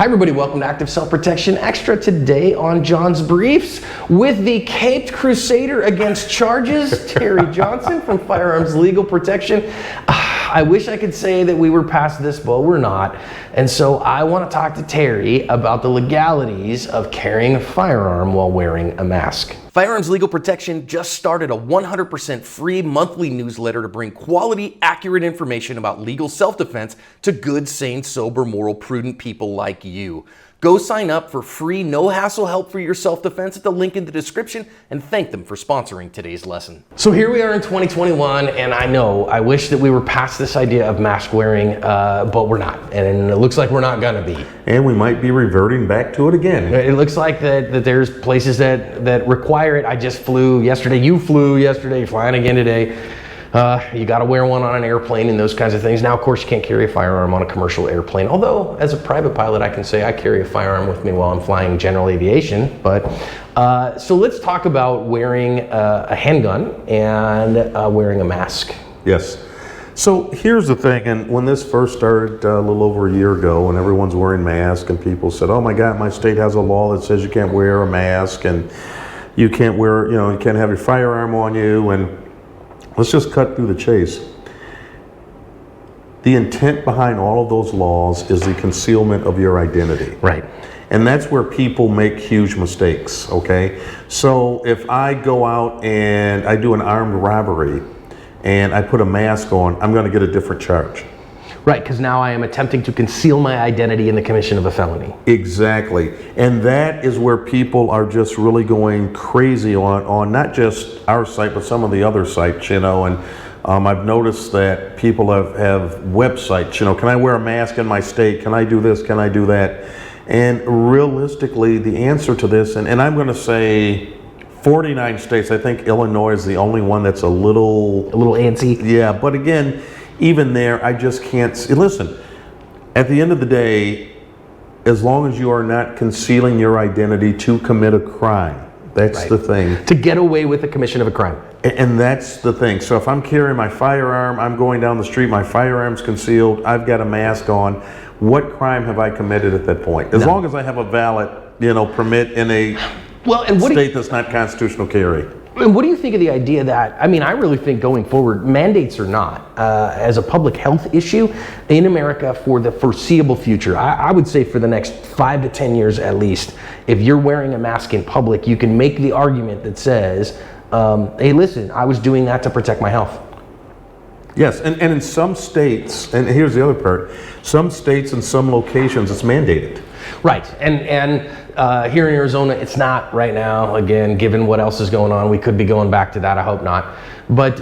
Hi everybody, welcome to Active Self-Protection Extra. Today on John's Briefs with the caped crusader against charges, Terry Johnson from Firearms Legal Protection. I wish I could say that we were past this, but we're not. And so I want to talk to Terry about the legalities of carrying a firearm while wearing a mask. Firearms Legal Protection just started a 100% free monthly newsletter to bring quality, accurate information about legal self-defense to good, sane, sober, moral, prudent people like you. Go sign up for free, no-hassle help for your self-defense at the link in the description and thank them for sponsoring today's lesson. So here we are in 2021, and I wish that we were past this idea of mask wearing, but we're not. And it looks like we're not gonna be. And we might be reverting back to it again. It looks like that there's places that require it. I just flew yesterday, you flew yesterday, you're flying again today. You got to wear one on an airplane and those kinds of things. Now, of course, you can't carry a firearm on a commercial airplane. Although, as a private pilot, I can say I carry a firearm with me while I'm flying general aviation. But so let's talk about wearing a handgun and wearing a mask. Yes. So here's the thing, and when this first started a little over a year ago, and everyone's wearing masks, and people said, "Oh my God, my state has a law that says you can't wear a mask, and you can't wear, you can't have your firearm on you," and let's just cut through the chase. The intent behind all of those laws is the concealment of your identity. Right. And that's where people make huge mistakes, okay? So if I go out and I do an armed robbery and I put a mask on, I'm gonna get a different charge. Right, because now I am attempting to conceal my identity in the commission of a felony. Exactly. And that is where people are just really going crazy on not just our site, but some of the other sites, and I've noticed that people have websites, can I wear a mask in my state? Can I do this? Can I do that? And realistically, the answer to this, and I'm going to say 49 states, I think Illinois is the only one that's a little antsy. Yeah, but again, even there, I just can't see. Listen, at the end of the day, as long as you are not concealing your identity to commit a crime, that's right. The thing. To get away with the commission of a crime. And that's the thing. So if I'm carrying my firearm, I'm going down the street, my firearm's concealed, I've got a mask on, what crime have I committed at that point? As long as I have a valid, permit in a state that's not constitutional carry. And what do you think of the idea that, I really think going forward, mandates or not, as a public health issue in America for the foreseeable future, I would say for the next 5 to 10 years at least, if you're wearing a mask in public, you can make the argument that says, hey, listen, I was doing that to protect my health. Yes, and in some states, and here's the other part, some states and some locations it's mandated. Right, and here in Arizona, it's not right now. Again, given what else is going on, we could be going back to that. I hope not. But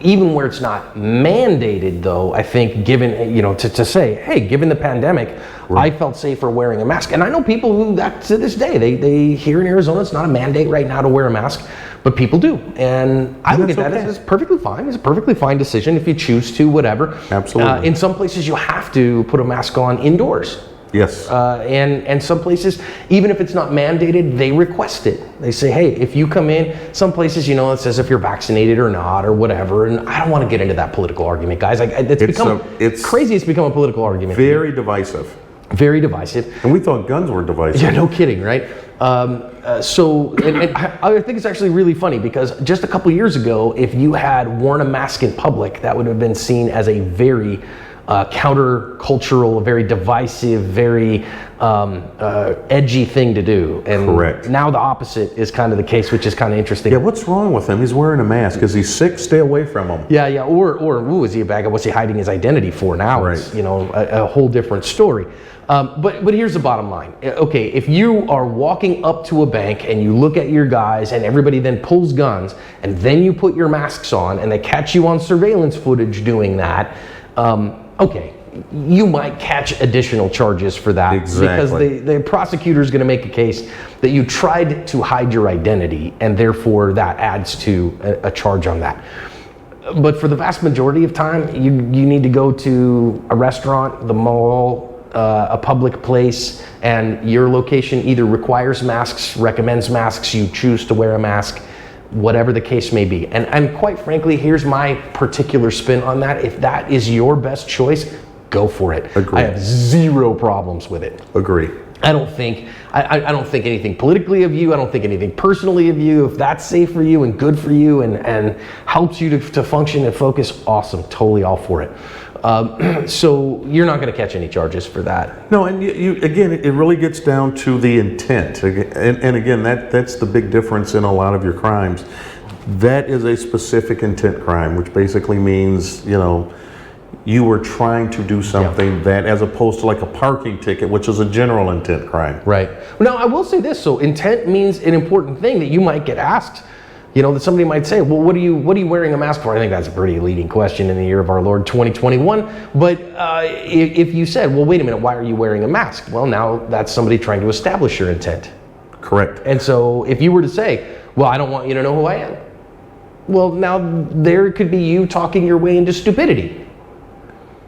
even where it's not mandated, though, I think given, to say, hey, given the pandemic, right. I felt safer wearing a mask. And I know people who, to this day, they here in Arizona, it's not a mandate right now to wear a mask, but people do. And I look at that as perfectly fine. It's a perfectly fine decision if you choose to, whatever. Absolutely. In some places, you have to put a mask on indoors. Yes. And some places, even if it's not mandated, they request it. They say, hey, if you come in, some places, it says if you're vaccinated or not or whatever. And I don't want to get into that political argument, guys. It's crazy. It's become a political argument. Very divisive. Very divisive. And we thought guns were divisive. Yeah, no kidding, right? So I think it's actually really funny because just a couple years ago, if you had worn a mask in public, that would have been seen as a very counter-cultural, very divisive, very edgy thing to do. And correct. Now the opposite is kind of the case, which is kind of interesting. Yeah, what's wrong with him? He's wearing a mask. Is he sick? Stay away from him. Yeah. Or is he a bad guy? What's he hiding his identity for now? Right. It's, a whole different story. But here's the bottom line. Okay, if you are walking up to a bank and you look at your guys and everybody then pulls guns and then you put your masks on and they catch you on surveillance footage doing that, okay, you might catch additional charges for that. Exactly. Because the prosecutor is going to make a case that you tried to hide your identity and therefore that adds to a charge on that. But for the vast majority of time, you need to go to a restaurant, the mall, a public place, and your location either requires masks, recommends masks, you choose to wear a mask, whatever the case may be. And quite frankly, here's my particular spin on that. If that is your best choice, go for it. Agree. I have zero problems with it. Agree. I don't think anything politically of you. I don't think anything personally of you. If that's safe for you and good for you and helps you to function and focus, awesome. Totally all for it. So you're not going to catch any charges for that. No, and you again, it really gets down to the intent. And again, that's the big difference in a lot of your crimes. That is a specific intent crime, which basically means, you were trying to do something that, as opposed to like a parking ticket, which is a general intent crime. Right. Now, I will say this. So intent means an important thing that you might get asked. That somebody might say, well, what are you wearing a mask for? I think that's a pretty leading question in the year of our Lord 2021. But if you said, well, wait a minute, why are you wearing a mask? Well, now that's somebody trying to establish your intent. Correct. And so if you were to say, well, I don't want you to know who I am. Well, now there could be you talking your way into stupidity.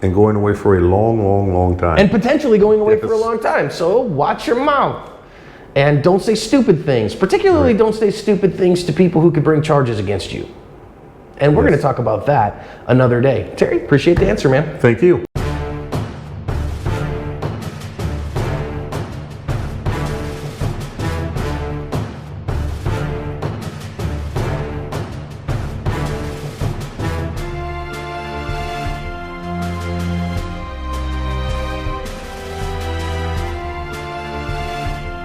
And going away for a long, long, long time. And potentially going away Yes. for a long time. So watch your mouth. And don't say stupid things. Particularly don't say stupid things to people who could bring charges against you. And we're going to talk about that another day. Terry, appreciate the answer, man. Thank you.